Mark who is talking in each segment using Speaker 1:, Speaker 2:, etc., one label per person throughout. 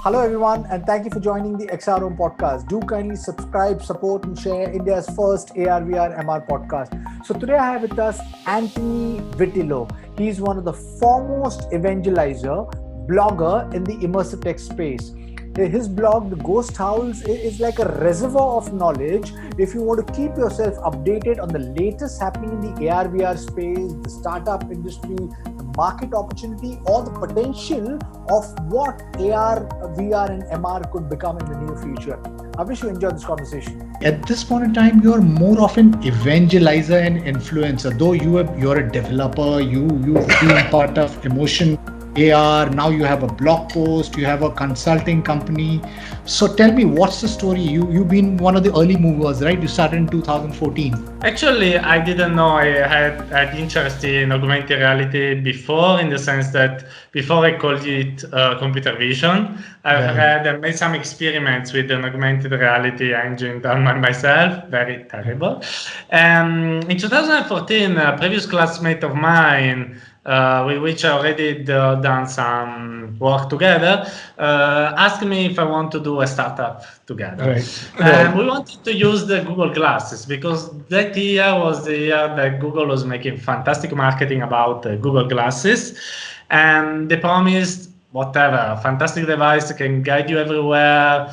Speaker 1: Hello, everyone, and thank you for joining the XROM podcast. Do kindly subscribe, support, and share India's first AR/VR MR podcast. So, today I have with us Antony Vitillo. He's one of the foremost evangelizer, blogger in the immersive tech space. His blog, The Ghost Howls, is like a reservoir of knowledge if you want to keep yourself updated on the latest happening in the AR/VR space, the startup industry, the market opportunity, or the potential of what AR, VR, and MR could become in the near future. I wish you enjoyed this conversation.
Speaker 2: At this point in time, you're more of an evangelizer and influencer. Though you're a developer, you've been part of Emotion AR. Now you have a blog post, you have a consulting company. So tell me, what's the story? You've been one of the early movers, right? You started in 2014.
Speaker 3: Actually, I didn't know I had interest in augmented reality before, in the sense that before I called it computer vision, I made some experiments with an augmented reality engine done by myself, very terrible. In 2014, a previous classmate of mine, with which I already done some work together, asked me if I want to do a startup together.
Speaker 2: Right.
Speaker 3: We wanted to use the Google glasses because that year was the year that Google was making fantastic marketing about Google glasses, and they promised whatever, fantastic device that can guide you everywhere,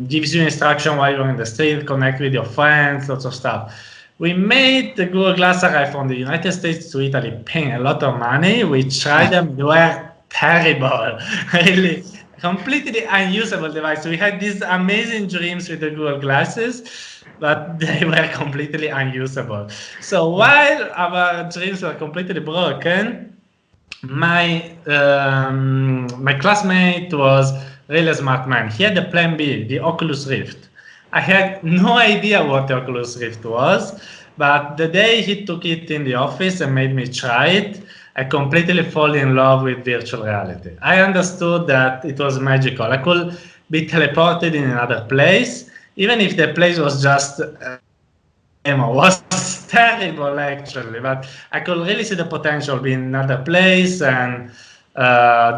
Speaker 3: gives you instruction while you're in the street, connect with your friends, lots of stuff. We made the Google Glass arrive from the United States to Italy, paying a lot of money. We tried them, they were terrible, really, completely unusable device. We had these amazing dreams with the Google Glasses, but they were completely unusable. So while our dreams were completely broken, my classmate was really a smart man. He had the plan B, the Oculus Rift. I had no idea what the Oculus Rift was, but the day he took it in the office and made me try it, I completely fell in love with virtual reality. I understood that it was magical. I could be teleported in another place, even if the place was just was terrible actually, but I could really see the potential being in another place and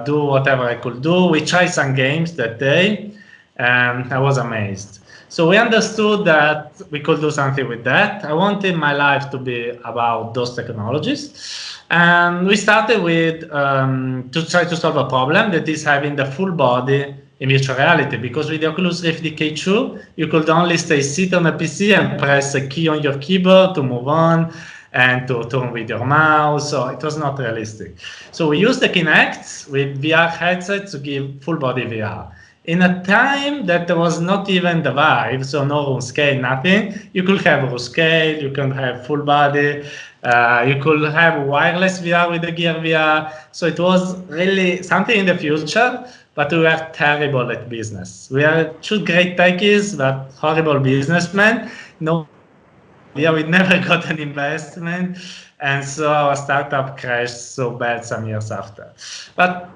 Speaker 3: do whatever I could do. We tried some games that day, and I was amazed. So we understood that we could do something with that. I wanted my life to be about those technologies. And we started with to try to solve a problem that is having the full body in virtual reality, because with the Oculus Rift DK2, you could only stay sit on a PC and press a key on your keyboard to move on and to turn with your mouse, so it was not realistic. So we used the Kinect with VR headsets to give full body VR. In a time that there was not even the Vive, so no room scale, nothing, you could have room scale, you can have full body, you could have wireless VR with the Gear VR. So it was really something in the future, but we were terrible at business. We are two great techies, but horrible businessmen. No, yeah, we never got an investment, and so our startup crashed so bad some years after. But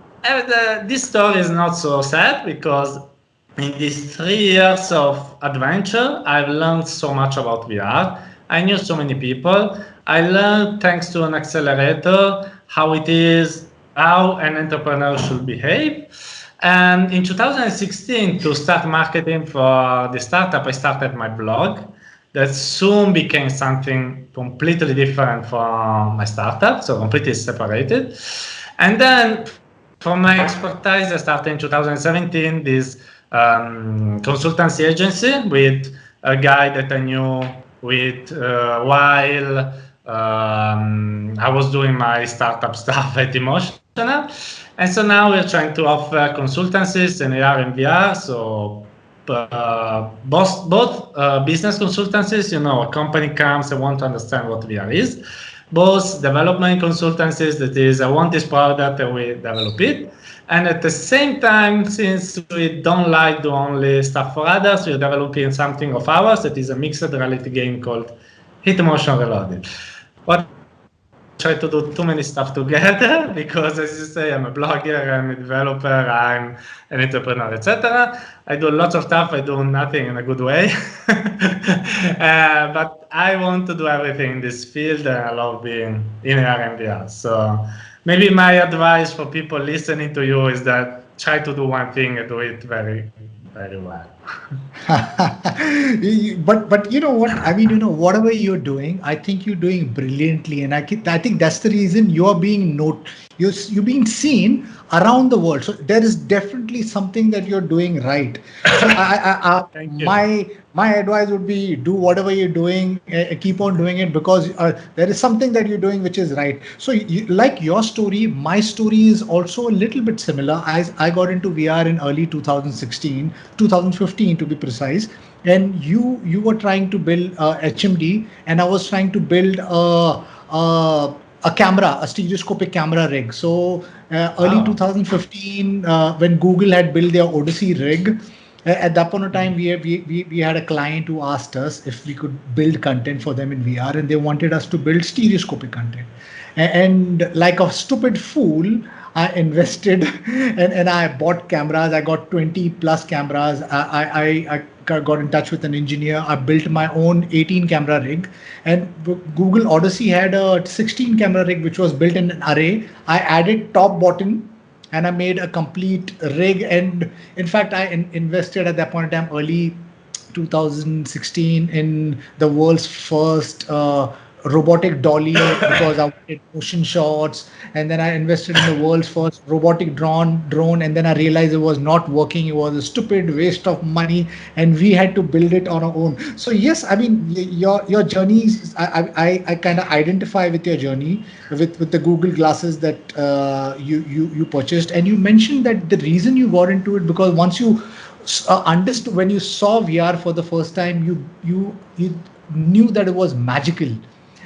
Speaker 3: this story is not so sad, because in these 3 years of adventure, I've learned so much about VR. I knew so many people. I learned, thanks to an accelerator, how an entrepreneur should behave. And in 2016, to start marketing for the startup, I started my blog that soon became something completely different from my startup, so completely separated. And then, from my expertise, I started in 2017 this consultancy agency with a guy that I knew while I was doing my startup stuff at Emotional. And so now we're trying to offer consultancies in AR and VR. So both business consultancies, a company comes and wants to understand what VR is. Both development consultancies, that is, I want this product and we develop it. And at the same time, since we don't like to only stuff for others, we're developing something of ours that is a mixed reality game called Hit Motion Reloaded. What try to do too many stuff together, because as you say, I'm a blogger, I'm a developer, I'm an entrepreneur, etc. I do lots of stuff, I do nothing in a good way. But I want to do everything in this field, and I love being in AR and VR. So maybe my advice for people listening to you is that try to do one thing and do it very, very well.
Speaker 2: But you know what I mean, whatever you're doing, I think you're doing brilliantly, and I think that's the reason you're being you're being seen around the world. So there is definitely something that you're doing right. So
Speaker 3: Thank you.
Speaker 2: my advice would be do whatever you're doing, keep on doing it, because there is something that you're doing which is right. So like your story, my story is also a little bit similar. I got into VR in early 2016, 2015 to be precise, and you were trying to build HMD, and I was trying to build a camera, a stereoscopic camera rig. So early
Speaker 3: Wow.
Speaker 2: 2015, when Google had built their Odyssey rig, at that point of time, we had a client who asked us if we could build content for them in VR, and they wanted us to build stereoscopic content. And like a stupid fool, I invested and I bought cameras. I got 20 plus cameras. I got in touch with an engineer. I built my own 18 camera rig, and Google Odyssey had a 16 camera rig which was built in an array. I added top, bottom, and I made a complete rig. And in fact, I invested at that point in time, early 2016, in the world's first robotic dolly, because I wanted motion shots. And then I invested in the world's first robotic drone, and then I realized it was not working. It was a stupid waste of money, and we had to build it on our own. So yes, I mean, your journeys, I kind of identify with your journey with the Google glasses that you purchased. And you mentioned that the reason you got into it, because once you understood, when you saw VR for the first time, you knew that it was magical.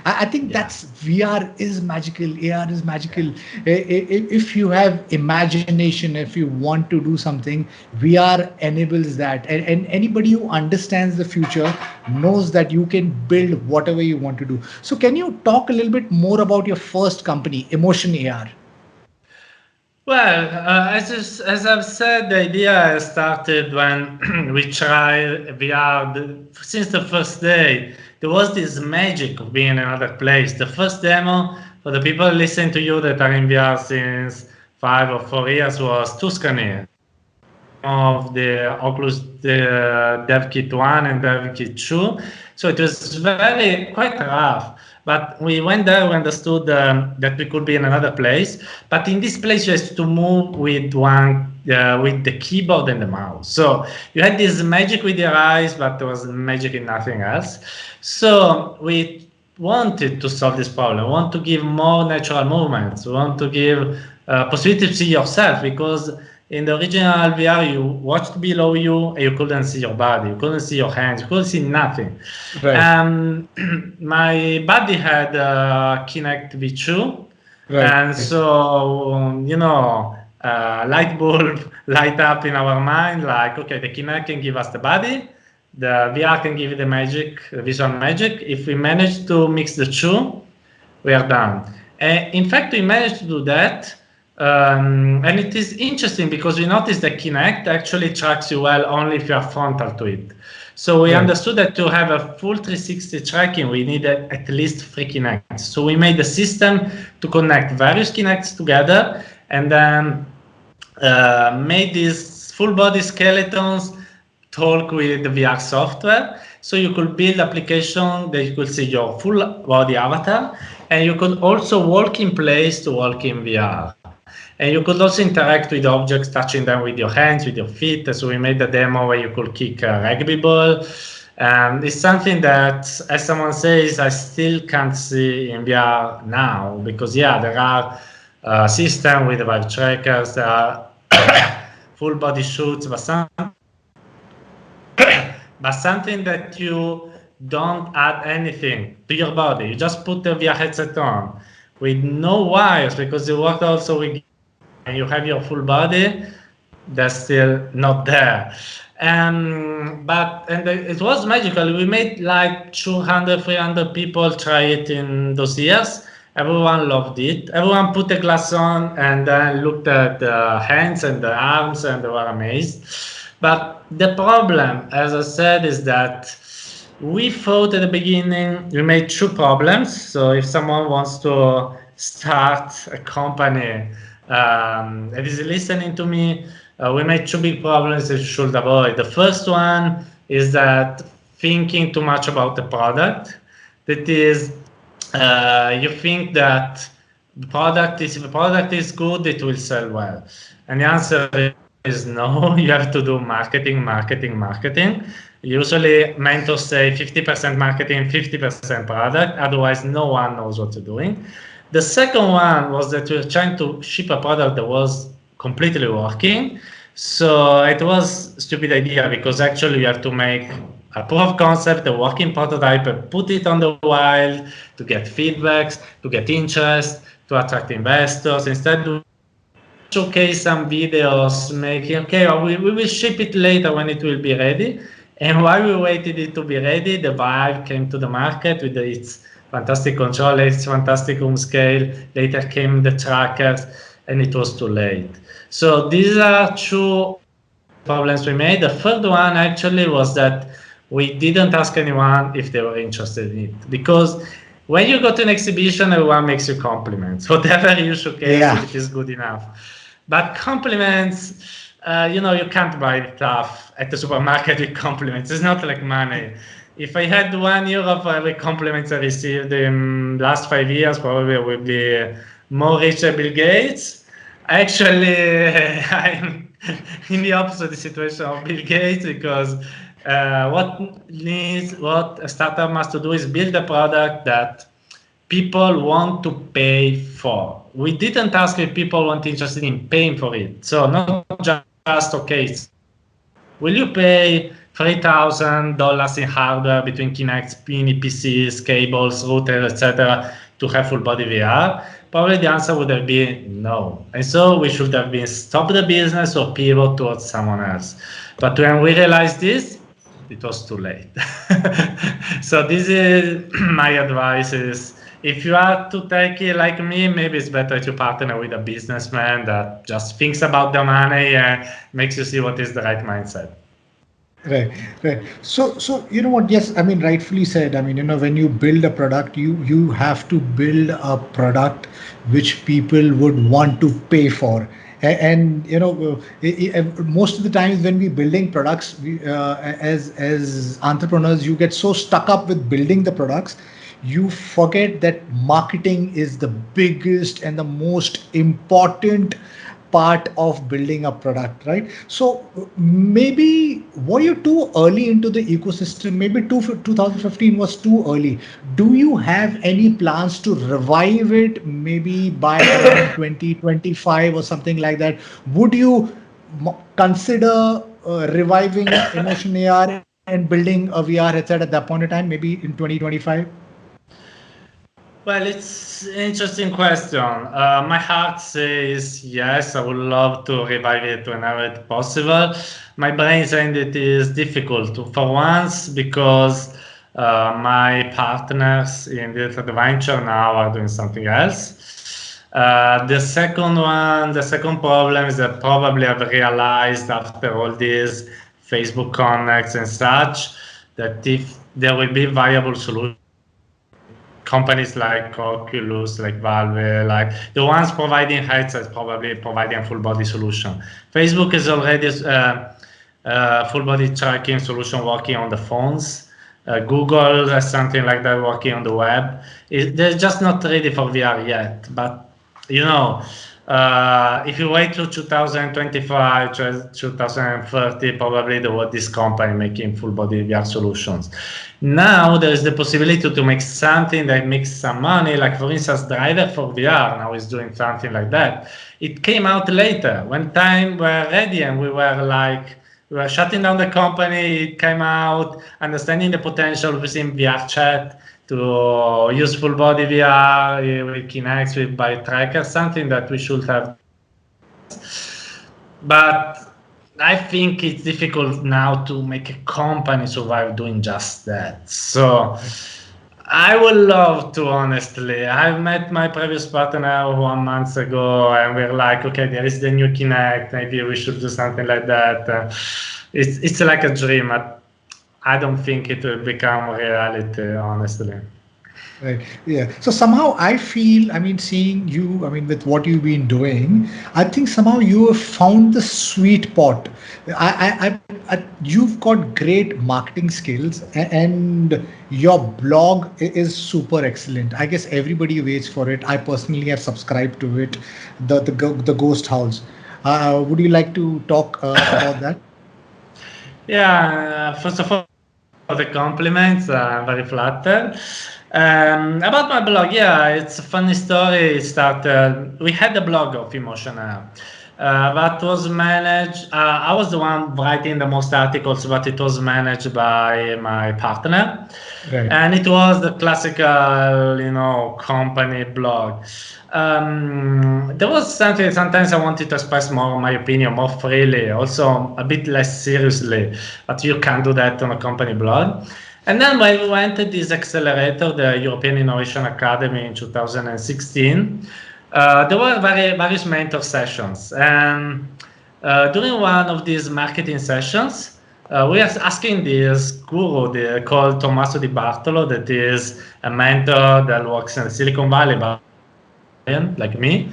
Speaker 2: I think that's VR is magical, AR is magical. If you have imagination, if you want to do something, VR enables that. And anybody who understands the future knows that you can build whatever you want to do. So can you talk a little bit more about your first company, Emotion AR?
Speaker 3: Well, as I've said, the idea started when we tried VR. Since the first day, there was this magic of being in another place. The first demo, for the people listening to you that are in VR since 5 or 4 years, was Tuscany of the Oculus Dev Kit 1 and Dev Kit 2. So it was quite rough. But we went there, we understood that we could be in another place. But in this place, you have to move with with the keyboard and the mouse. So you had this magic with your eyes, but there was magic in nothing else. So we wanted to solve this problem. We want to give more natural movements. We want to give possibility to see yourself, because in the original VR, you watched below you and you couldn't see your body, you couldn't see your hands, you couldn't see nothing.
Speaker 2: Right.
Speaker 3: My buddy had Kinect V2,
Speaker 2: Right.
Speaker 3: and so, light bulb light up in our mind, like, okay, the Kinect can give us the body, the VR can give you the magic, the visual magic. If we manage to mix the two, we are done. In fact, we managed to do that. And it is interesting because we noticed that Kinect actually tracks you well only if you are frontal to it. So we understood that to have a full 360 tracking, we needed at least 3 Kinects. So we made a system to connect various Kinects together, and then made these full body skeletons talk with the VR software. So you could build application that you could see your full body avatar, and you could also walk in place to walk in VR. And you could also interact with objects, touching them with your hands, with your feet. So we made a demo where you could kick a rugby ball. It's something that, as someone says, I still can't see in VR now, because there are systems with vibe trackers, there are full body shoots, but something that you don't add anything to your body. You just put the VR headset on with no wires, because you work also with, and you have your full body, that's still not there. It was magical. We made like 200, 300 people try it in those years. Everyone loved it. Everyone put the glass on and then looked at the hands and the arms, and they were amazed. But the problem, as I said, is that we thought at the beginning, we made 2 problems. So if someone wants to start a company that is listening to me, we made two big problems that you should avoid. The first one is that thinking too much about the product. That is, you think that if the product is good, it will sell well. And the answer is no. You have to do marketing, marketing, marketing. Usually mentors say 50% marketing, 50% product. Otherwise, no one knows what you're doing. The second one was that we were trying to ship a product that was completely working. So it was a stupid idea because actually you have to make a proof of concept, a working prototype, and put it on the wild to get feedbacks, to get interest, to attract investors. Instead, we showcase some videos, making, okay, we will ship it later when it will be ready. And while we waited it to be ready, the Vive came to the market with its fantastic controller, its fantastic room scale. Later came the trackers, and it was too late. So these are two problems we made. The third one actually was that we didn't ask anyone if they were interested in it, because when you go to an exhibition, everyone makes you compliments. Whatever you showcase, it is good enough. But compliments, you can't buy stuff at the supermarket with compliments. It's not like money. If I had €1 for every compliment I received in the last 5 years, probably I would be more rich than Bill Gates. Actually, I'm in the opposite situation of Bill Gates, because what a startup must do is build a product that people want to pay for. We didn't ask if people weren't interested in paying for it. So not just, okay, will you pay $3,000 in hardware between Kinects, mini PCs, cables, routers, etc., to have full body VR? Probably the answer would have been no. And so we should have been stop the business or pivot towards someone else. But when we realized this, it was too late. So this is my advice is, if you are to take it like me, maybe it's better to partner with a businessman that just thinks about the money and makes you see what is the right mindset.
Speaker 2: Right. So you know what? Yes, I mean, rightfully said. I mean, when you build a product, you have to build a product which people would want to pay for. And most of the times when we building products, as entrepreneurs, you get so stuck up with building the products, you forget that marketing is the biggest and the most important part of building a product, right? So maybe were you too early into the ecosystem? Maybe 2015 was too early. Do you have any plans to revive it maybe by around 2025 or something like that? Would you consider reviving Emotion AR and building a VR headset at that point in time, maybe in 2025?
Speaker 3: Well, it's an interesting question. My heart says yes, I would love to revive it whenever it's possible. My brain saying it is difficult for once, because my partners in the venture now are doing something else. The second problem is that probably I've realized after all these Facebook connects and such, that if there will be viable solutions, companies like Oculus, like Valve, like the ones providing headsets, probably providing a full body solution. Facebook is already a full body tracking solution working on the phones. Google has something like that working on the web. They're just not ready for VR yet. But if you wait till 2025, 2030, probably there was this company making full body VR solutions. Now there is the possibility to make something that makes some money, like for instance, Driver for VR now is doing something like that. It came out later when time were ready, and we were shutting down the company. It came out, understanding the potential within VR chat to use full body VR with Kinects, with by trackers, something that we should have. But I think it's difficult now to make a company survive doing just that. So I would love to, honestly. I met my previous partner 1 month ago, and we're like, okay, there is the new Kinect. Maybe we should do something like that. It's like a dream. I don't think it will become reality, honestly.
Speaker 2: Right. Yeah. So somehow I feel, I mean, seeing you, I mean, with what you've been doing, I think somehow you have found the sweet spot. You've got great marketing skills, and your blog is super excellent. I guess everybody waits for it. I personally have subscribed to it, the Ghost House. Would you like to talk about that?
Speaker 3: Yeah, first of all, for the compliments. I'm very flattered. About my blog, yeah, it's a funny story. It started, we had a blog of Emotional. That was managed, I was the one writing the most articles, but it was managed by my partner.
Speaker 2: Right.
Speaker 3: And it was the classical, company blog. There was something, sometimes I wanted to express more my opinion, more freely, also a bit less seriously, but you can't do that on a company blog. And then when we went to this accelerator, the European Innovation Academy in 2016, there were various mentor sessions. And during one of these marketing sessions, we are asking this guru called Tommaso Di Bartolo, that is a mentor that works in Silicon Valley, but like me.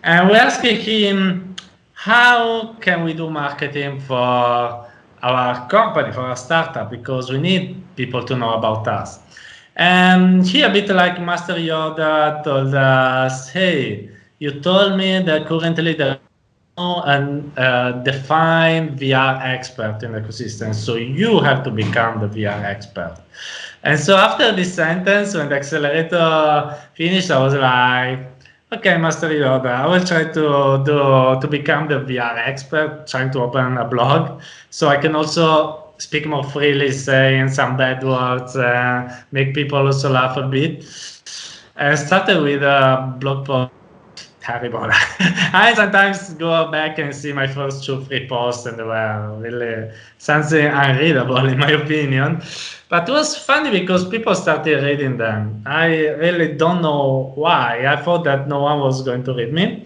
Speaker 3: And we're asking him, how can we do marketing for our company, for our startup? Because we need people to know about us. And he, a bit like Master Yoda, told us, hey, you told me that currently there is no defined VR expert in the ecosystem, so you have to become the VR expert. And so after this sentence, when the accelerator finished, I was like, okay, Master Yoda, I will try to become the VR expert, trying to open a blog, so I can also speak more freely, saying some bad words, make people also laugh a bit. I started with a blog post. Terrible. I sometimes go back and see my first 2-3 posts, and they were really something unreadable in my opinion. But it was funny because people started reading them. I really don't know why. I thought that no one was going to read me.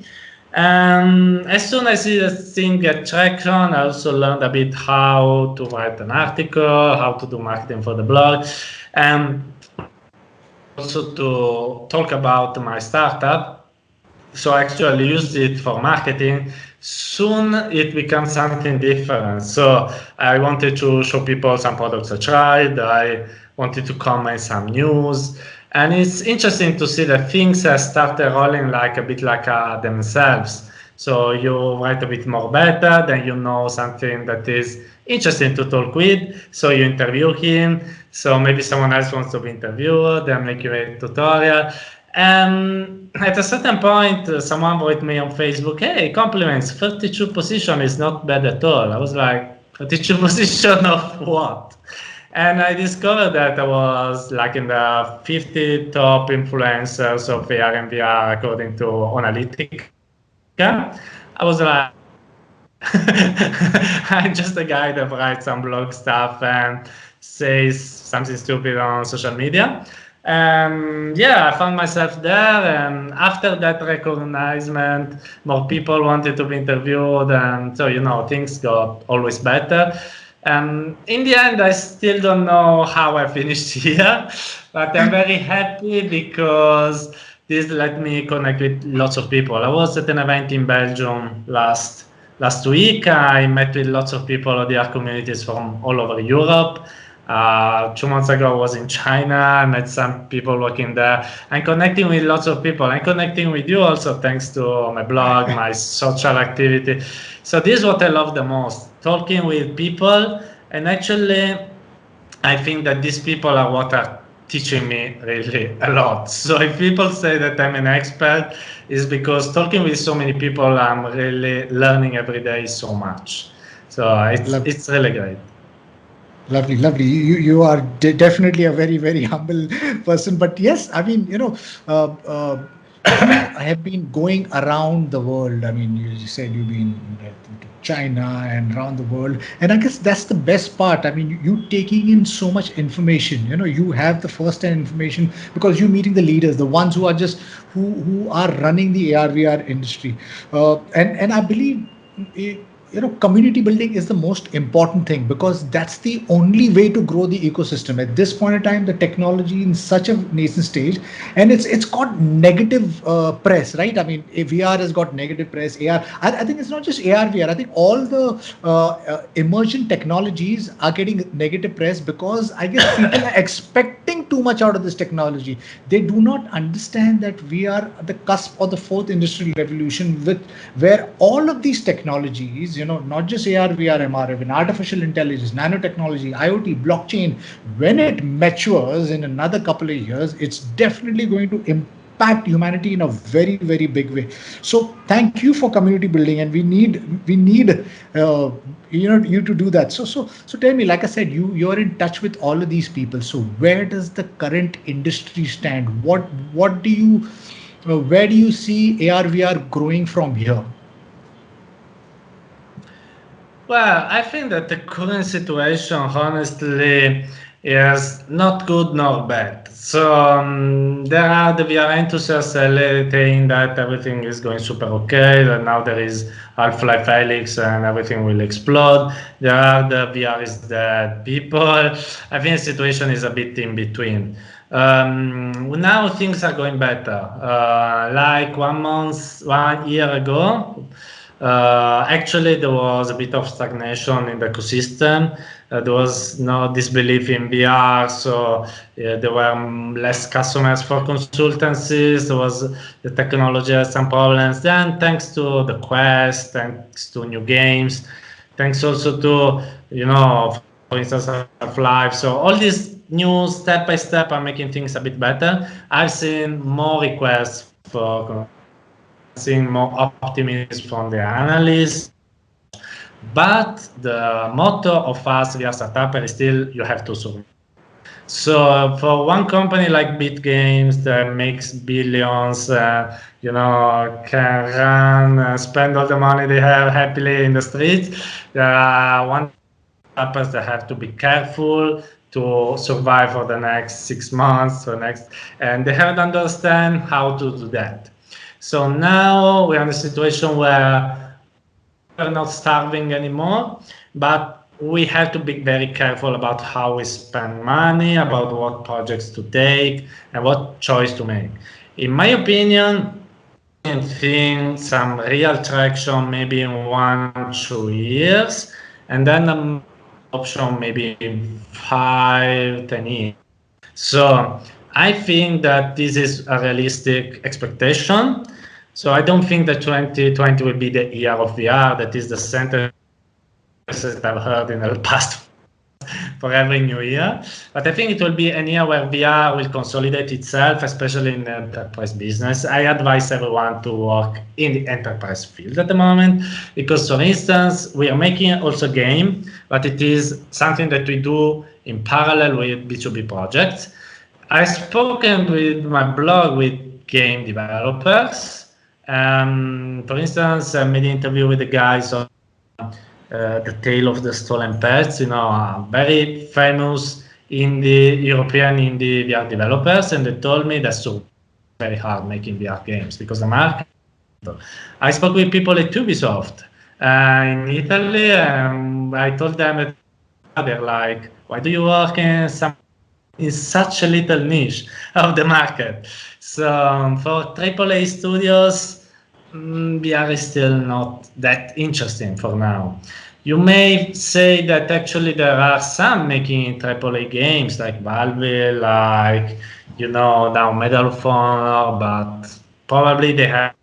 Speaker 3: As soon as this thing get traction, I also learned a bit how to write an article, how to do marketing for the blog, and also to talk about my startup. So I actually used it for marketing. Soon it becomes something different. So I wanted to show people some products I tried. I wanted to comment some news. And it's interesting to see that things have started rolling like a bit like themselves. So you write a bit more better, then you know something that is interesting to talk with. So you interview him. So maybe someone else wants to be interviewed, then make you a tutorial. And at a certain point, someone wrote me on Facebook, hey, compliments, 32 position is not bad at all. I was like, 32 position of what? And I discovered that I was like in the 50 top influencers of AR and VR according to Analytica. I was like, I'm just a guy that writes some blog stuff and says something stupid on social media. Yeah, I found myself there, and after that recognition, more people wanted to be interviewed, and so things got always better. In the end, I still don't know how I finished here, but I'm very happy because this let me connect with lots of people. I was at an event in Belgium last week. I met with lots of people of the communities from all over Europe. 2 months ago, I was in China. I met some people working there. I'm connecting with lots of people. I'm connecting with you also thanks to my blog, my social activity. So this is what I love the most, talking with people. And actually, I think that these people are what are teaching me really a lot. So if people say that I'm an expert, it's because talking with so many people, I'm really learning every day so much. So it's really great.
Speaker 2: Lovely, lovely. You are definitely a very, very humble person. But yes, I mean, you have been going around the world. I mean, you said you've been to China and around the world, and I guess that's the best part. I mean, you taking in so much information. You have the first-hand information because you're meeting the leaders, the ones who are just who are running the AR/VR industry, and I believe community building is the most important thing, because that's the only way to grow the ecosystem at this point in time. The technology in such a nascent stage, and it's got negative press, right? I mean, VR has got negative press. AR, I think it's not just AR, VR. I think all the emergent technologies are getting negative press because I guess people are expecting too much out of this technology. They do not understand that we are at the cusp of the fourth industrial revolution, with where all of these technologies, not just AR, VR, MR, even artificial intelligence, nanotechnology, IoT, blockchain, when it matures in another couple of years, it's definitely going to impact humanity in a very, very big way. So thank you for community building, and we need you to do that. So tell me, like I said, you're in touch with all of these people. So where does the current industry stand? What do you where do you see AR VR growing from here?
Speaker 3: Well, I think that the current situation, honestly, is not good nor bad. So there are the VR enthusiasts saying that everything is going super okay, that now there is Half-Life Alyx and everything will explode. There are the VR is dead people. I think the situation is a bit in between. Now things are going better. Like 1 year ago, actually, there was a bit of stagnation in the ecosystem. There was no disbelief in VR, so there were less customers for consultancies. There was the technology had some problems. Then, thanks to the Quest, thanks to new games, thanks also to for instance, Half-Life. So all these new step by step are making things a bit better. I've seen more requests for seeing more optimism from the analysts, but the motto of us VR startup is still you have to survive. So for one company like Bit Games that makes billions, can run, spend all the money they have happily in the streets, there are one startups that have to be careful to survive for the next 6 months and they haven't understand how to do that. So now we're in a situation where we're not starving anymore, but we have to be very careful about how we spend money, about what projects to take, and what choice to make. In my opinion, I think some real traction maybe in 1-2 years, and then an option maybe in 5-10 years. So I think that this is a realistic expectation. So I don't think that 2020 will be the year of VR. That is the sentence that I've heard in the past for every new year. But I think it will be a year where VR will consolidate itself, especially in the enterprise business. I advise everyone to work in the enterprise field at the moment, because, for instance, we are making also game, but it is something that we do in parallel with B2B projects. I've spoken with my blog with game developers. For instance, I made an interview with the guys on The Tale of the Stolen Pets, very famous European indie VR developers, and they told me that's so very hard making VR games because the market. I spoke with people at Ubisoft in Italy, and I told them that they're like, why do you work in such a little niche of the market? So for AAA studios, VR is still not that interesting for now. You may say that actually there are some making AAA games like Valve, like now Medal of Honor, but probably they have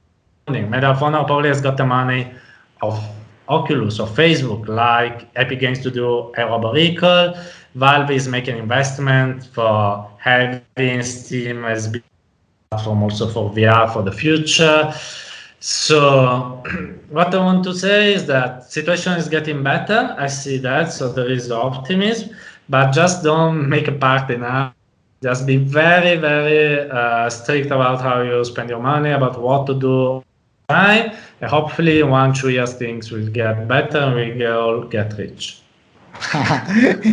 Speaker 3: money. Medal of Honor probably has got the money of Oculus or Facebook, like Epic Games to do Aero Recall. Valve is making investment for having Steam as a platform also for VR for the future. So what I want to say is that situation is getting better. I see that, so there is optimism, but just don't make a party now. Just be very, very strict about how you spend your money, about what to do. And hopefully in 1-2 years things will get better and we will all get rich.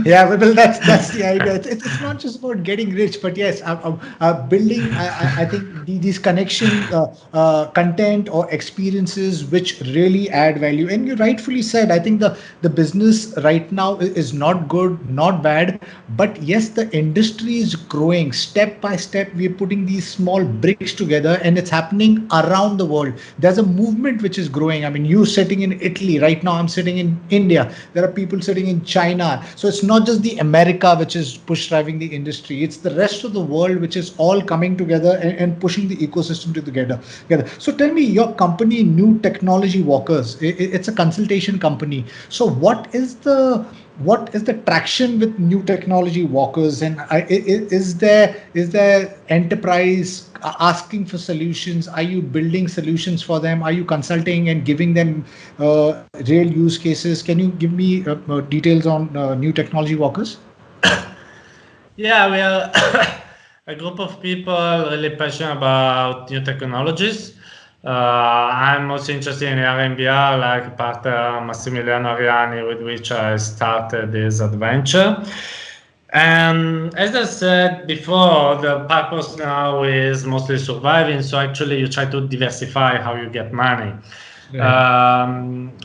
Speaker 2: Yeah, well, that's the idea. It's not just about getting rich, but yes, building. I think these connection, content or experiences which really add value. And you rightfully said, I think the business right now is not good, not bad, but yes, the industry is growing step by step. We're putting these small bricks together, and it's happening around the world. There's a movement which is growing. I mean, you sitting in Italy right now, I'm sitting in India. There are people sitting in China. So it's not just the America which is push driving the industry. It's the rest of the world which is all coming together and pushing the ecosystem together. So tell me, your company, New Technology Walkers, it's a consultation company. So what is the traction with New Technology Walkers, and is there enterprise asking for solutions? Are you building solutions for them? Are you consulting and giving them real use cases? Can you give me details on New Technology Walkers?
Speaker 3: Yeah, we are a group of people really passionate about new technologies. I'm also interested in RMBR, like partner Massimiliano Ariani, with which I started this adventure. And as I said before, the purpose now is mostly surviving. So actually, you try to diversify how you get money.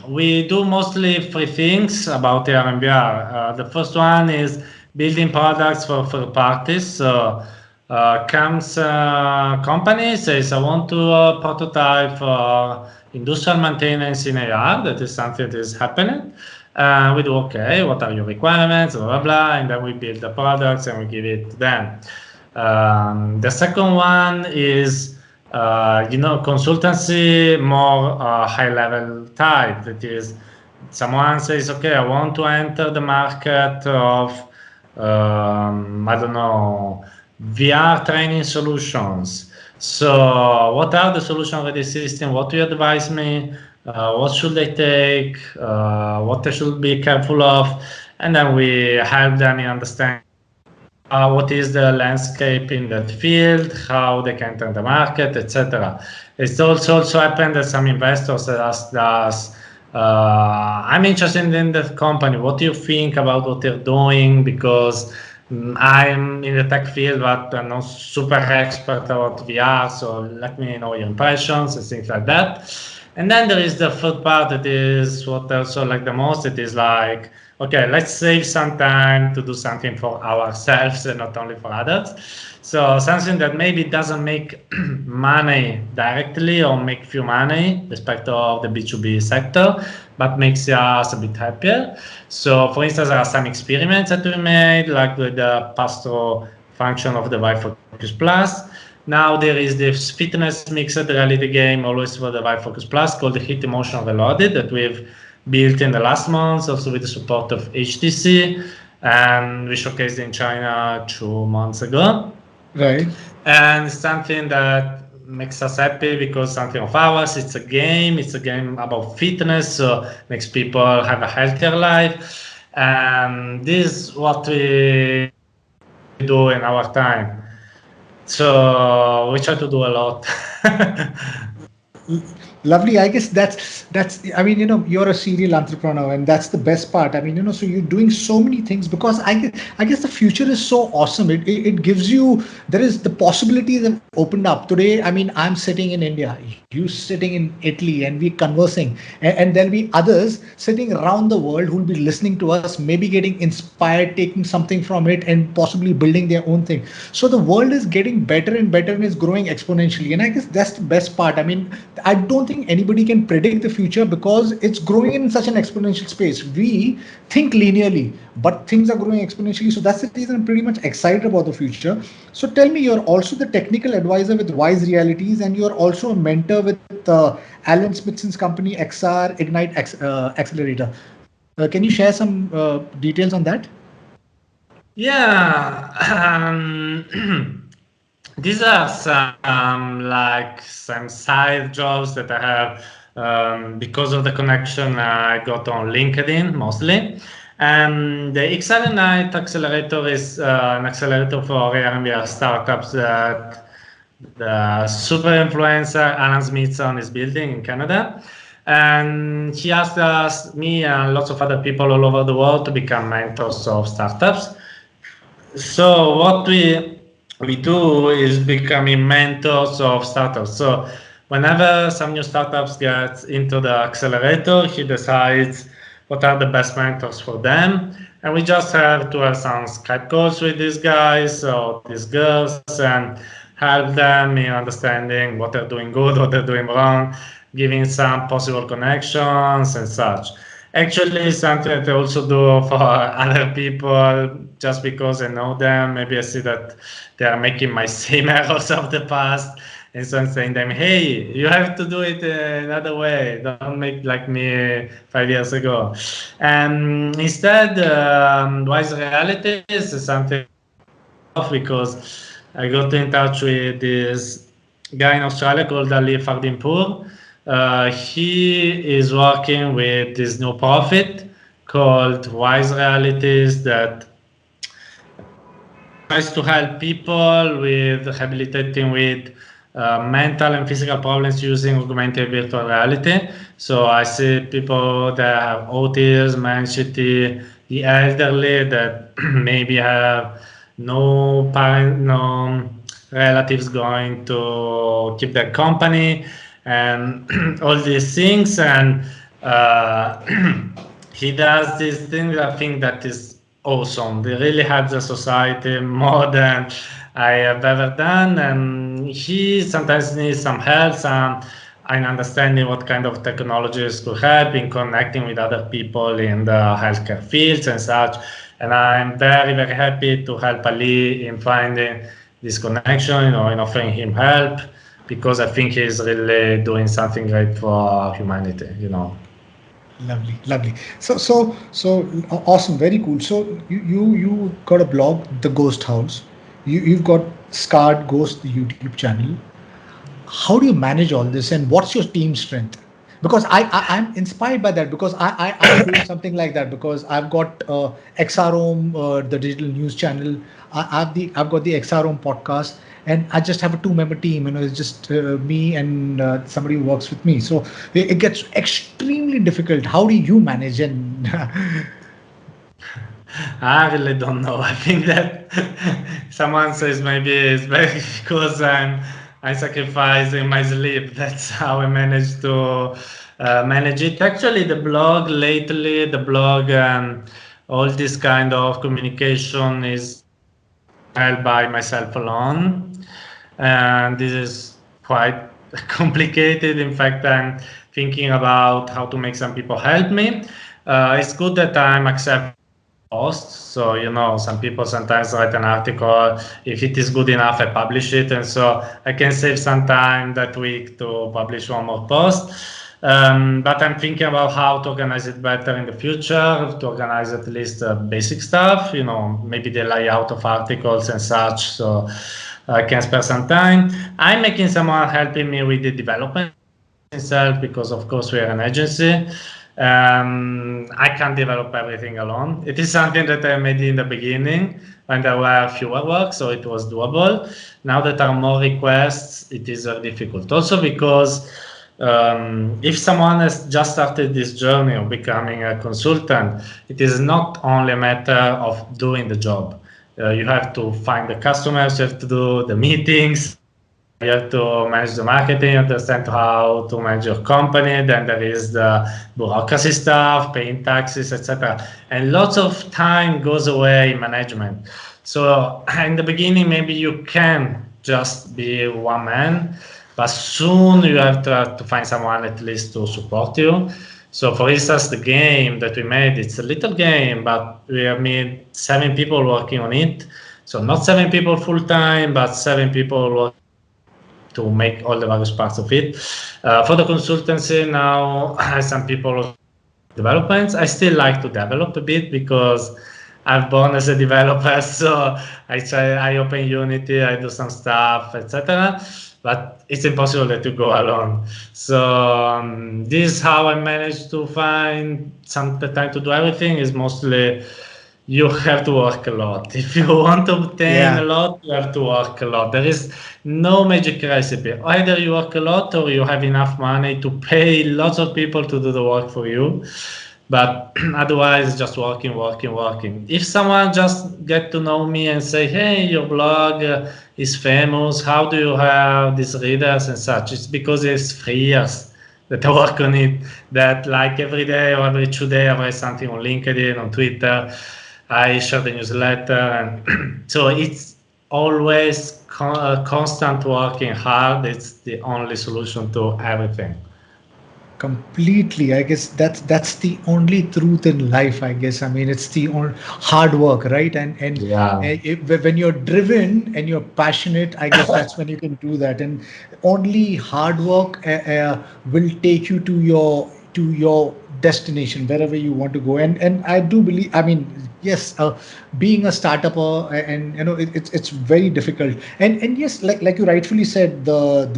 Speaker 3: We do mostly three things about the RMBR. The first one is building products for third parties. So comes company says, I want to prototype for industrial maintenance in AR. That is something that is happening. We do, okay, what are your requirements, blah, blah, blah, and then we build the products and we give it to them. The second one is, consultancy, more high level type. That is, someone says, okay, I want to enter the market of, I don't know, VR training solutions. So what are the solution ready system? What do you advise me? What should they take? What they should be careful of? And then we help them in understanding what is the landscape in that field, how they can enter the market, etc. It's also happened that some investors asked us, I'm interested in the company. What do you think about what they're doing? Because I'm in the tech field, but I'm not super expert about VR. So let me know your impressions and things like that. And then there is the third part that is what I also like the most. It is like, okay, let's save some time to do something for ourselves and not only for others. So something that maybe doesn't make money directly or make few money respect of the B2B sector, but makes us a bit happier. So for instance, there are some experiments that we made, like with the pastoral function of the Focus Plus. Now there is this fitness mixed reality game always for the Focus Plus called the Hit Emotion Reloaded that we've built in the last months, also with the support of HTC, and we showcased in China 2 months ago.
Speaker 2: Right.
Speaker 3: And something that makes us happy because something of ours, it's a game about fitness, so makes people have a healthier life. And this is what we do in our time. So we try to do a lot.
Speaker 2: Lovely. I guess that's I mean, you're a serial entrepreneur, and that's the best part. I mean, so you're doing so many things, because I guess the future is so awesome. It gives you, there is the possibilities have opened up today. I mean, I'm sitting in India, you sitting in Italy, and we're conversing, and there'll be others sitting around the world who'll be listening to us, maybe getting inspired, taking something from it, and possibly building their own thing. So the world is getting better and better, and it's growing exponentially. And I guess that's the best part. I mean, I don't think anybody can predict the future because it's growing in such an exponential space. We think linearly, but things are growing exponentially. So that's the reason I'm pretty much excited about the future. So tell me, you're also the technical advisor with Wise Realities, and you're also a mentor with Alan Smithson's company, Ignite Accelerator. Can you share some details on that?
Speaker 3: Yeah. These are some side jobs that I have because of the connection I got on LinkedIn mostly. And the Ignite Accelerator is an accelerator for AR/VR startups that the super influencer Alan Smithson is building in Canada. And he asked us, me and lots of other people all over the world, to become mentors of startups. So what we do is becoming mentors of startups. So whenever some new startups get into the accelerator, he decides what are the best mentors for them. And we just have to have some Skype calls with these guys or these girls and help them in understanding what they're doing good, what they're doing wrong, giving some possible connections and such. Actually, something that I also do for other people, just because I know them. Maybe I see that they are making my same errors of the past, and so I'm saying them, hey, you have to do it another way. Don't make like me 5 years ago. And instead, Wise Realities is something because I got in touch with this guy in Australia called Ali Fardinpur. He is working with this new profit called Wise Realities that tries to help people with rehabilitating with mental and physical problems using augmented virtual reality. So I see people that have autism, anxiety, the elderly that maybe have no parent, no relatives going to keep their company, and all these things. And he does this thing, I think, that is awesome. They really help the society more than I have ever done. And he sometimes needs some help, in understanding what kind of technologies could help in connecting with other people in the healthcare fields and such. And I'm very, very happy to help Ali in finding this connection, in offering him help, because I think he's really doing something great for humanity,
Speaker 2: Lovely. So awesome, very cool. So you got a blog, The Ghost House. You've got SkarredGhost, the YouTube channel. How do you manage all this, and what's your team strength? Because I'm inspired by that, because I'm doing something like that, because I've got XROM, the digital news channel. I've got the XROM podcast, and I just have a 2-member team. It's just me and somebody who works with me. So it gets extremely difficult. How do you manage? And
Speaker 3: I really don't know. I think that someone says maybe it's very because I'm sacrificing my sleep. That's how I manage to manage it. Actually, the blog, all this kind of communication is held by myself alone, and this is quite complicated. In fact, I'm thinking about how to make some people help me. It's good that I'm accepting posts. So, some people sometimes write an article. If it is good enough, I publish it. And so I can save some time that week to publish one more post. But I'm thinking about how to organize it better in the future, to organize at least basic stuff, maybe the layout of articles and such. So I can spare some time. I'm making someone helping me with the development itself, because of course we are an agency. I can't develop everything alone. It is something that I made in the beginning when there were fewer work, so it was doable. Now that there are more requests, it is very difficult. Also because if someone has just started this journey of becoming a consultant, it is not only a matter of doing the job. You have to find the customers, you have to do the meetings, you have to manage the marketing, understand how to manage your company. Then there is the bureaucracy stuff, paying taxes, etc. And lots of time goes away in management. So in the beginning, maybe you can just be one man, but soon you have to find someone at least to support you. So for instance, the game that we made, it's a little game, but we have made 7 people working on it. So not 7 people full time, but 7 people working to make all the various parts of it. For the consultancy now, some people developments. I still like to develop a bit because I'm born as a developer, so I open Unity, I do some stuff, etc. But it's impossible that you go alone. So this is how I managed to find some time to do everything. Is mostly you have to work a lot. If you want to obtain a
Speaker 1: Yeah.
Speaker 3: lot, you have to work a lot. There is no magic recipe. Either you work a lot or you have enough money to pay lots of people to do the work for you. But otherwise, just working, working, working. If someone just get to know me and say, hey, your blog is famous, how do you have these readers and such? It's because it's 3 years that I work on it, that like every day or every 2 days I write something on LinkedIn, on Twitter, I share the newsletter. And so it's always constant working hard. It's the only solution to everything.
Speaker 2: Completely. I guess that's the only truth in life. I guess. I mean, it's the only hard work, right? And
Speaker 3: Yeah.
Speaker 2: when you're driven and you're passionate, I guess that's when you can do that. And only hard work will take you to your destination, wherever you want to go. And I do believe. I mean, yes, being a startup, and it's very difficult. And yes, like you rightfully said, the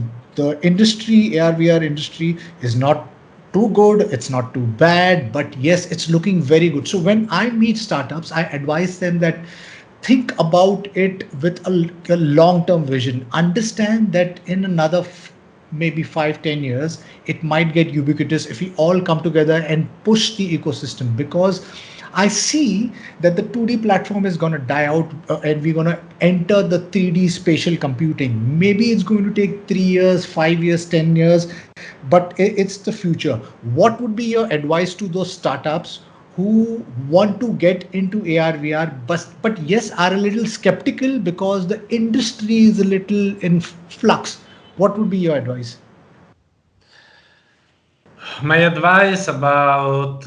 Speaker 2: industry, AR/VR industry, is not too good, it's not too bad, but yes, it's looking very good. So when I meet startups, I advise them that think about it with a long-term vision. Understand that in another maybe 5-10 years, it might get ubiquitous if we all come together and push the ecosystem. Because I see that the 2D platform is going to die out, and we're going to enter the 3D spatial computing. Maybe it's going to take 3 years, 5 years, 10 years, but it's the future. What would be your advice to those startups who want to get into AR, VR, but yes, are a little skeptical because the industry is a little in flux? What would be your advice?
Speaker 3: My advice about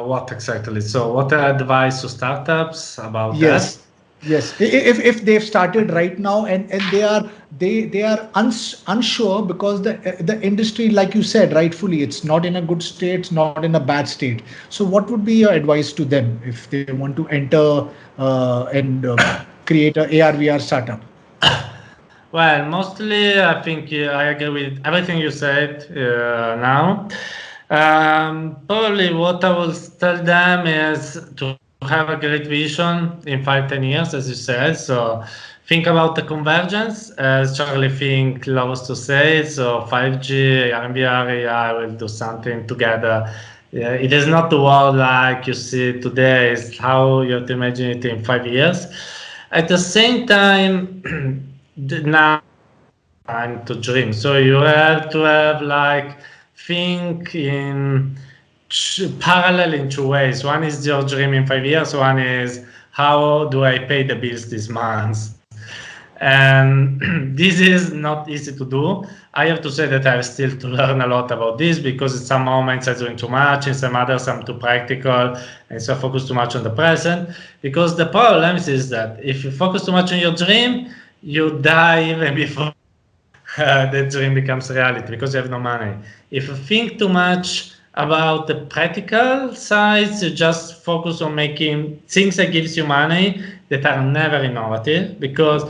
Speaker 3: what exactly? So, what advice to startups about that?
Speaker 2: Yes, yes. If they've started right now, and they are unsure because the industry, like you said, rightfully, it's not in a good state, it's not in a bad state. So, what would be your advice to them if they want to enter and create a AR VR startup?
Speaker 3: Well, mostly I think I agree with everything you said now. Probably what I will tell them is to have a great vision in 5-10 years, as you said. So think about the convergence, as Charlie Fink loves to say. So 5G, VR, AI will do something together. Yeah, it is not the world like you see it today. It's how you have to imagine it in 5 years. At the same time, now time to dream. So you have to have like think in parallel in 2 ways. One is your dream in 5 years. One is how do I pay the bills this month? And this is not easy to do. I have to say that I have still to learn a lot about this because in some moments I'm doing too much, in some others I'm too practical, and so I focus too much on the present. Because the problem is that if you focus too much on your dream, you die even before the dream becomes reality because you have no money. If you think too much about the practical sides, you just focus on making things that gives you money that are never innovative. Because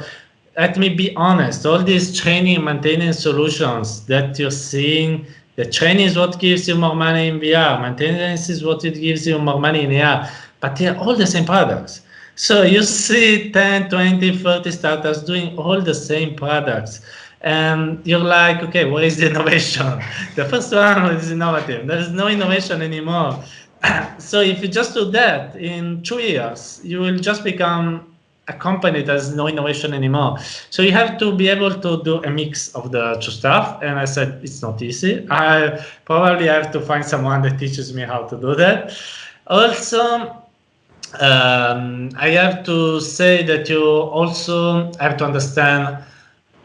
Speaker 3: let me be honest, all these training and maintenance solutions that you're seeing, the training is what gives you more money in VR, maintenance is what it gives you more money in AR, but they're all the same products. So you see 10, 20, 30 startups doing all the same products. And you're like, okay, what is the innovation? The first one is innovative. There is no innovation anymore. So if you just do that in 2 years, you will just become a company that has no innovation anymore. So you have to be able to do a mix of the two stuff. And I said, it's not easy. I probably have to find someone that teaches me how to do that. Also, I have to say that you also have to understand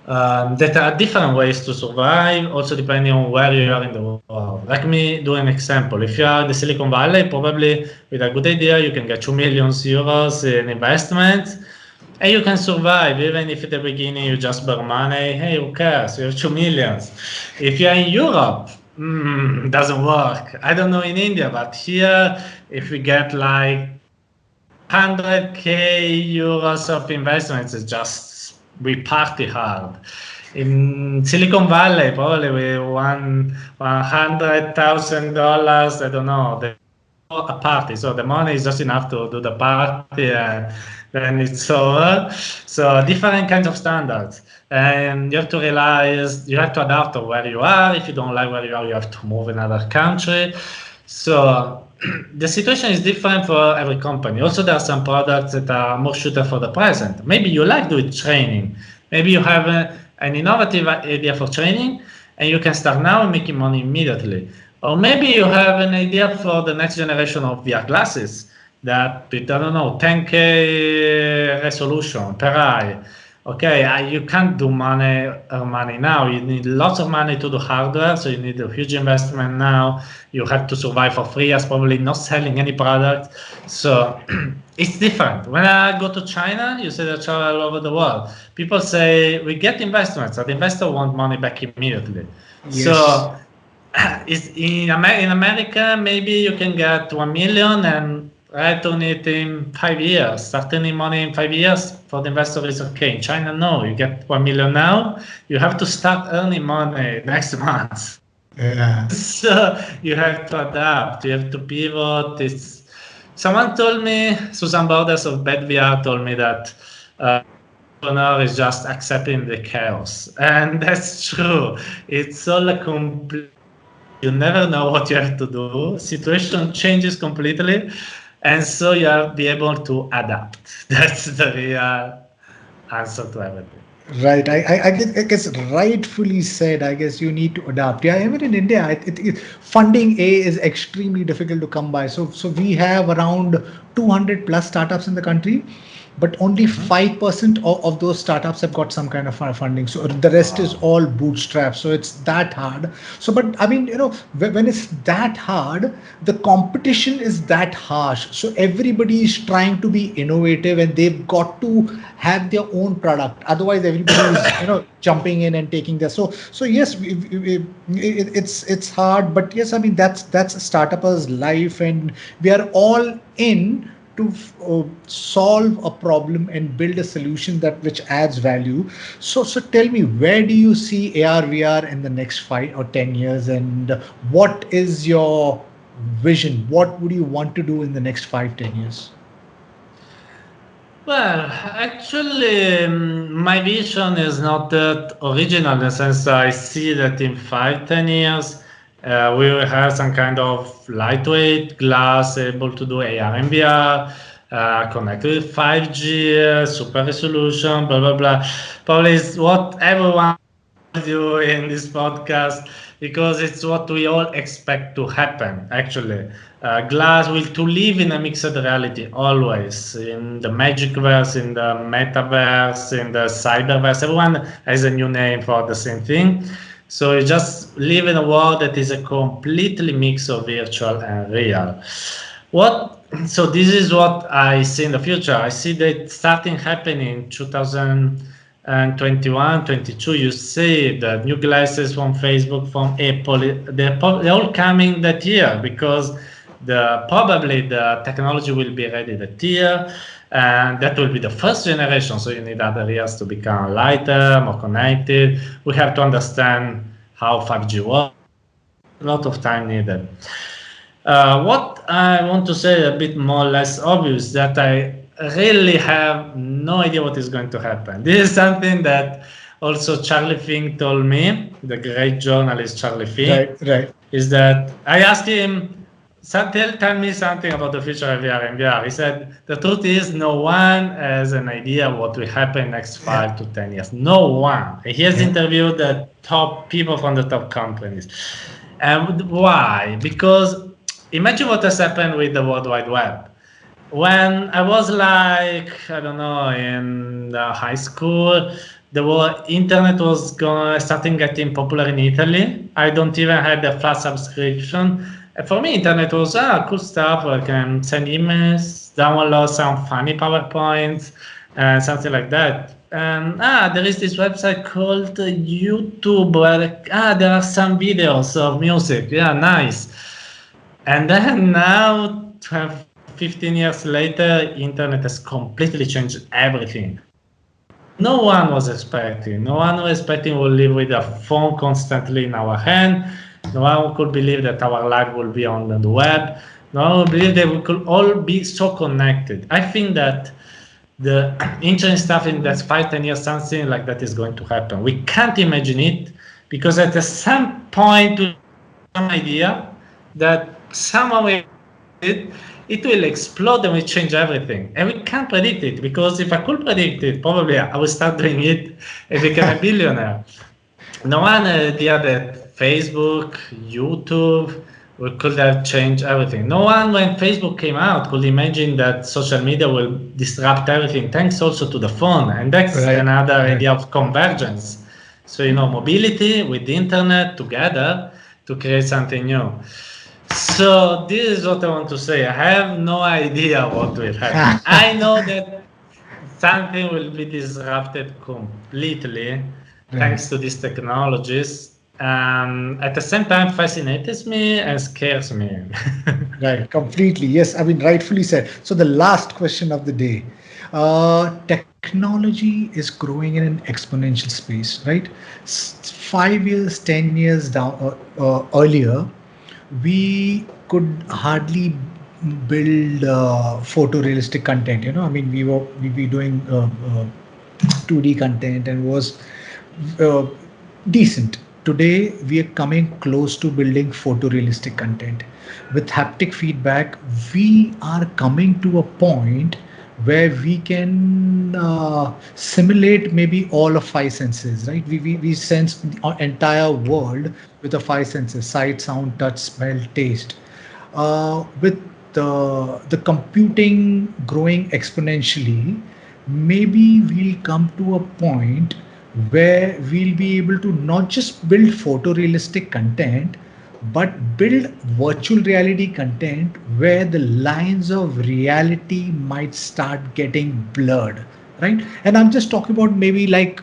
Speaker 3: that there are different ways to survive, also depending on where you are in the world. Let me do an example. If you are in the Silicon Valley, probably with a good idea, you can get 2 million euros in investment, and you can survive, even if at the beginning you just burn money. Hey, who cares? You have 2 millions. If you're in Europe, doesn't work. I don't know in India, but here, if we get like 100k euros of investments, it's just we party hard. In Silicon Valley, probably with $100,000, I don't know, a party. So the money is just enough to do the party and then it's over. So different kinds of standards. And you have to realize, you have to adapt to where you are. If you don't like where you are, you have to move another country. So the situation is different for every company. Also, there are some products that are more suited for the present. Maybe you like doing training. Maybe you have an innovative idea for training and you can start now and making money immediately. Or maybe you have an idea for the next generation of VR glasses that with, I don't know, 10K resolution per eye. Okay, you can't do money now. You need lots of money to do hardware, so you need a huge investment now. You have to survive for 3 years, probably not selling any product. So it's different. When I go to China, you see that travel all over the world. People say we get investments, so the investor want money back immediately.
Speaker 2: Yes.
Speaker 3: So in America, maybe you can get 1 million and return it in 5 years. Start earning money in 5 years for the investor is okay. In China, no. You get 1 million now. You have to start earning money next month.
Speaker 2: Yeah.
Speaker 3: So you have to adapt. You have to pivot. Someone told me, Susan Borders of Bad VR told me that entrepreneur is just accepting the chaos, and that's true. It's all a complete. You never know what you have to do. Situation changes completely. And so you have to be able to adapt. That's the real answer to everything.
Speaker 2: Right. I guess rightfully said. I guess you need to adapt. Yeah, even in India, funding is extremely difficult to come by. So we have around 200 plus startups in the country, but only 5% of those startups have got some kind of funding. So the rest is all bootstrapped. So it's that hard. So, but I mean, when it's that hard, the competition is that harsh. So everybody is trying to be innovative and they've got to have their own product. Otherwise, everybody is, jumping in and taking their. So yes, it's hard. But yes, I mean, that's a startupper's life, and we are all in to solve a problem and build a solution which adds value. So tell me, where do you see AR VR in the next 5 or 10 years, and what is your vision? What would you want to do in the next 5-10 years?
Speaker 3: Well, actually, my vision is not that original in the sense I see that in 5-10 years, we will have some kind of lightweight glass able to do AR and VR, connected with 5G, super resolution, blah, blah, blah. Probably is what everyone do in this podcast, because it's what we all expect to happen, actually. Glass will to live in a mixed reality always, in the magicverse, in the metaverse, in the cyberverse. Everyone has a new name for the same thing. So you just live in a world that is a completely mix of virtual and real. So this is what I see in the future. I see that starting happening in 2021, 22. You see the new glasses from Facebook, from Apple. They're all coming that year because probably the technology will be ready that year. And that will be the first generation. So you need other years to become lighter, more connected. We have to understand how 5G works. A lot of time needed. What I want to say a bit more or less obvious, that I really have no idea what is going to happen. This is something that also Charlie Fink told me, the great journalist Charlie Fink.
Speaker 2: Right.
Speaker 3: Is that I asked him, tell me something about the future of VR and VR. He said, the truth is no one has an idea what will happen next 5 to 10 years. No one. He has interviewed the top people from the top companies. And why? Because imagine what has happened with the World Wide Web. When I was like, I don't know, in high school, the internet was starting getting popular in Italy. I don't even have the flat subscription. For me, internet was cool stuff. I can send emails, download some funny PowerPoints, and something like that. And there is this website called YouTube where there are some videos of music. Yeah, nice. And then now, 15 years later, internet has completely changed everything. No one was expecting. No one was expecting we'll live with a phone constantly in our hand. No one could believe that our life will be on the web. No one would believe that we could all be so connected. I think that the interesting stuff in that 5-10 years, something like that is going to happen. We can't imagine it because at some point we have some idea that somehow it will explode and will change everything. And we can't predict it because if I could predict it, probably I would start doing it and become a billionaire. No one had idea that Facebook, YouTube could have changed everything. No one, when Facebook came out, could imagine that social media will disrupt everything, thanks also to the phone. And that's another idea of convergence. So, mobility with the internet together to create something new. So this is what I want to say. I have no idea what will happen. I know that something will be disrupted completely thanks to these technologies. At the same time, fascinates me and scares me.
Speaker 2: Right, completely. Yes, I mean, rightfully said. So the last question of the day. Technology is growing in an exponential space, right? 5 years, 10 years down earlier, we could hardly build photorealistic content. I mean, we were doing 2D content and was decent. Today, we are coming close to building photorealistic content. With haptic feedback, we are coming to a point where we can simulate maybe all of five senses, right? We sense our entire world with the five senses: sight, sound, touch, smell, taste. With the computing growing exponentially, maybe we'll come to a point where we'll be able to not just build photorealistic content, but build virtual reality content where the lines of reality might start getting blurred, right? And I'm just talking about maybe like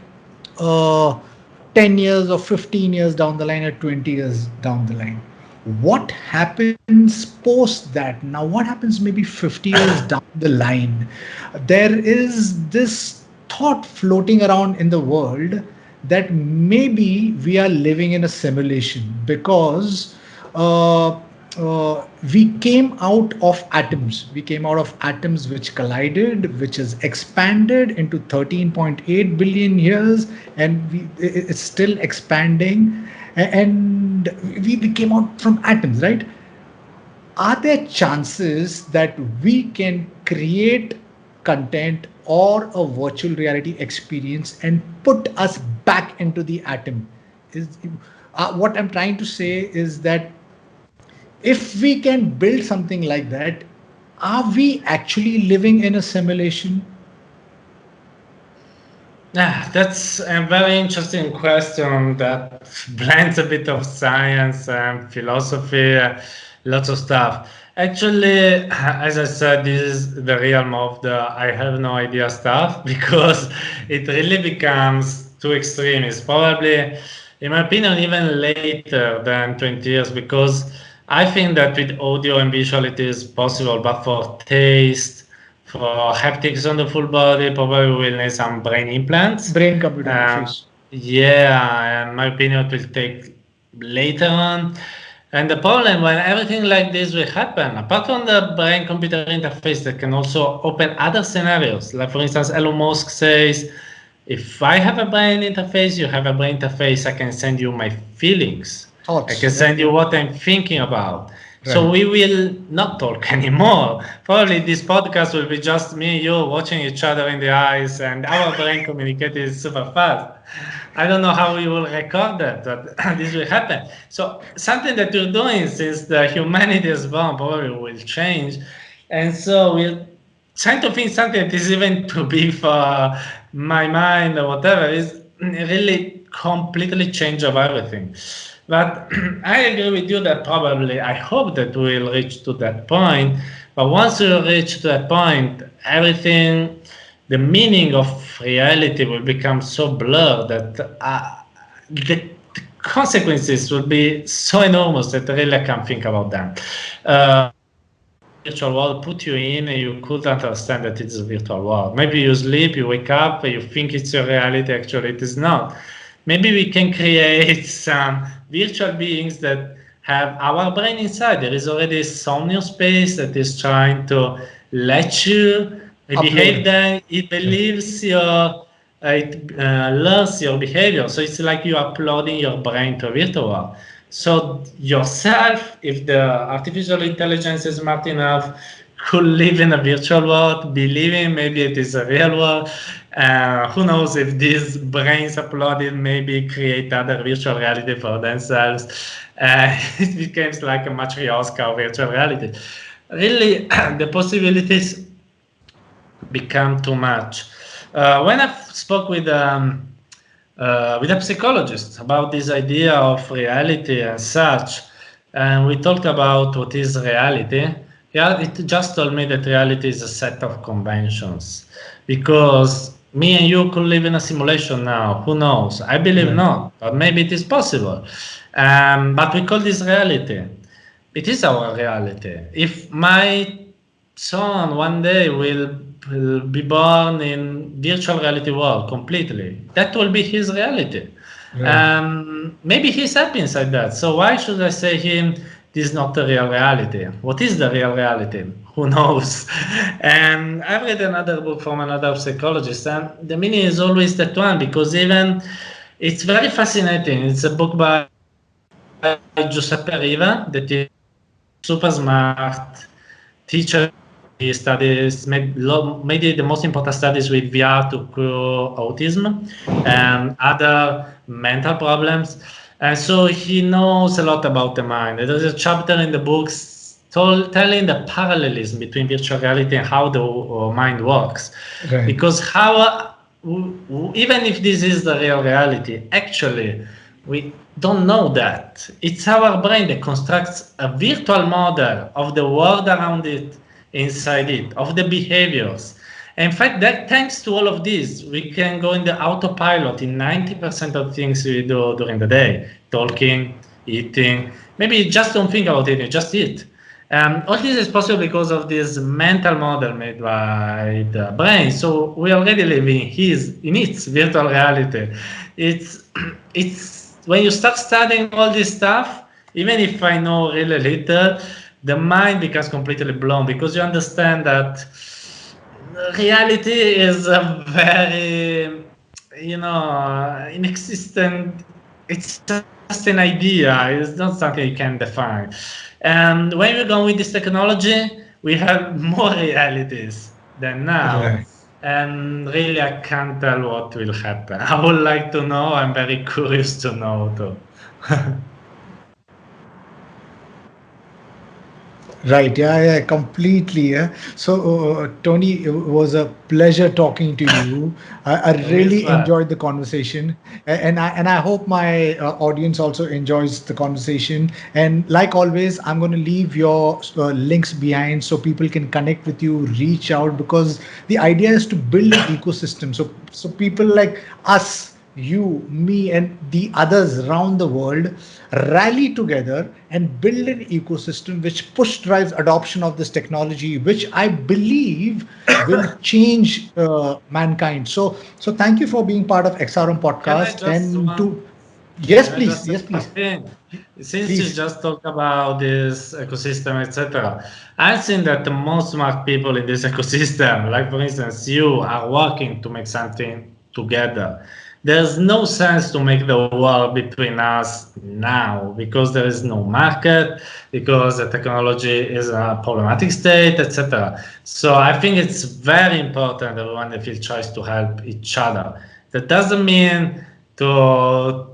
Speaker 2: 10 years or 15 years down the line or 20 years down the line. What happens post that? Now, what happens maybe 50 years down the line? There is this thought floating around in the world that maybe we are living in a simulation because we came out of atoms. We came out of atoms which collided, which has expanded into 13.8 billion years, and it's still expanding. And we came out from atoms, right? Are there chances that we can create content or a virtual reality experience and put us back into the atom? What I'm trying to say is that if we can build something like that, are we actually living in a simulation?
Speaker 3: Yeah, that's a very interesting question that blends a bit of science and philosophy, lots of stuff. Actually, as I said, this is the realm of the I have no idea stuff because it really becomes too extreme. It's probably, in my opinion, even later than 20 years because I think that with audio and visual it is possible, but for taste, for haptics on the full body, probably we will need some brain implants.
Speaker 2: Brain computer interface.
Speaker 3: Yeah, in my opinion, it will take later on. And the problem when everything like this will happen, apart from the brain computer interface, that can also open other scenarios. Like for instance, Elon Musk says, if I have a brain interface, you have a brain interface, I can send you my feelings.
Speaker 2: Thoughts.
Speaker 3: I can send you what I'm thinking about.
Speaker 2: Right.
Speaker 3: So we will not talk anymore. Probably this podcast will be just me and you watching each other in the eyes, and our brain communicating super fast. I don't know how we will record that, but this will happen. So something that we're doing since the humanity is born probably will change. And so we're trying to think something that is even too big for my mind or whatever is really completely change of everything. But I agree with you that probably, I hope that we'll reach to that point. But once we reach to that point, everything, the meaning of reality will become so blurred that the consequences will be so enormous that really I can't think about them. Virtual world put you in and you couldn't understand that it's a virtual world. Maybe you sleep, you wake up, you think it's your reality, actually it is not. Maybe we can create some virtual beings that have our brain inside. There is already some new space that is trying to let you behave. Then it believes your, it learns your behavior. So it's like you are uploading your brain to a virtual world. So yourself, if the artificial intelligence is smart enough, could live in a virtual world, believing maybe it is a real world. Who knows if these brains uploaded maybe create other virtual reality for themselves. It becomes like a matryoshka virtual reality. Really, the possibilities become too much. When I spoke with a psychologist about this idea of reality and such, and we talked about what is reality. Yeah, it just told me that reality is a set of conventions, because me and you could live in a simulation now. Who knows? I believe not, but maybe it is possible. But we call this reality. It is our reality. If my son one day will be born in virtual reality world completely, that will be his reality. Maybe he's happy inside that. So why should I say him this is not the real reality? What is the real reality? Who knows? And I've read another book from another psychologist, and the meaning is always that one, because even it's very fascinating. It's a book by Giuseppe Riva that is super smart teacher. He studies maybe the most important studies with VR to cure autism and other mental problems. And so he knows a lot about the mind. There's a chapter in the books telling the parallelism between virtual reality and how the mind works. Because how, even if this is the real reality, actually, we don't know that. It's our brain that constructs a virtual model of the world around it, inside it, of the behaviors. In fact, that thanks to all of this, we can go in the autopilot in 90% of things we do during the day, talking, eating. Maybe just don't think about it, just eat. All this is possible because of this mental model made by the brain. So we already live in its virtual reality. It's when you start studying all this stuff, even if I know really little, the mind becomes completely blown, because you understand that reality is a very, inexistent. It's just an idea. It's not something you can define. And when we go with this technology, we have more realities than now. And really, I can't tell what will happen. I would like to know. I'm very curious to know too.
Speaker 2: Right. Yeah, completely. Yeah. So, Tony, it was a pleasure talking to you. I really enjoyed the conversation, and I hope my audience also enjoys the conversation. And like always, I'm going to leave your links behind so people can connect with you, reach out, because the idea is to build an ecosystem. So people like us, you, me, and the others around the world rally together and build an ecosystem which push drives adoption of this technology, which I believe will change mankind. So thank you for being part of XRM podcast. And to yes, please, yes, please.
Speaker 3: Since you just talked about this ecosystem, etc., I've seen that the most smart people in this ecosystem, like for instance, you are working to make something together. There's no sense to make the war between us now, because there is no market, because the technology is a problematic state, etc. So I think it's very important that everyone in the field tries to help each other. That doesn't mean to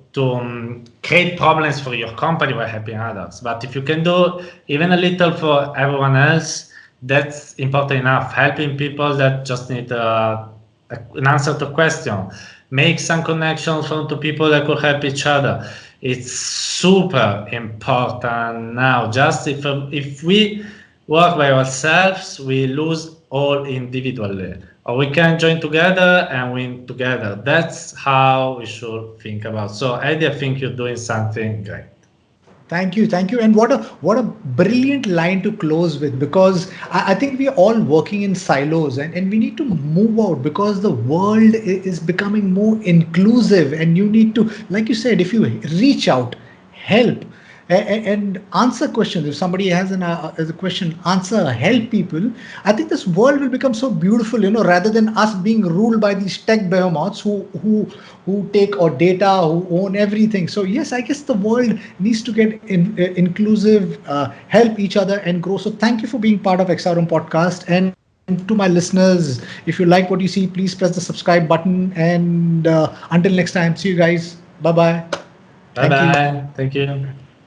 Speaker 3: create problems for your company by helping others. But if you can do even a little for everyone else, that's important enough. Helping people that just need an answer to a question. Make some connections to people that could help each other. It's super important now. Just if we work by ourselves, we lose all individually. Or we can join together and win together. That's how we should think about. So Eddie, I think you're doing something great.
Speaker 2: Thank you. And what a brilliant line to close with, because I think we're all working in silos, and we need to move out, because the world is becoming more inclusive, and you need to, like you said, if you reach out, help, and answer questions. If somebody has a question, answer, help people. I think this world will become so beautiful, rather than us being ruled by these tech behemoths who take our data, who own everything. So yes, I guess the world needs to get inclusive, help each other and grow. So thank you for being part of XRM podcast. And to my listeners, if you like what you see, please press the subscribe button. And until next time, see you guys. Bye bye.
Speaker 3: Bye
Speaker 2: Thank you.
Speaker 3: bye. Thank you.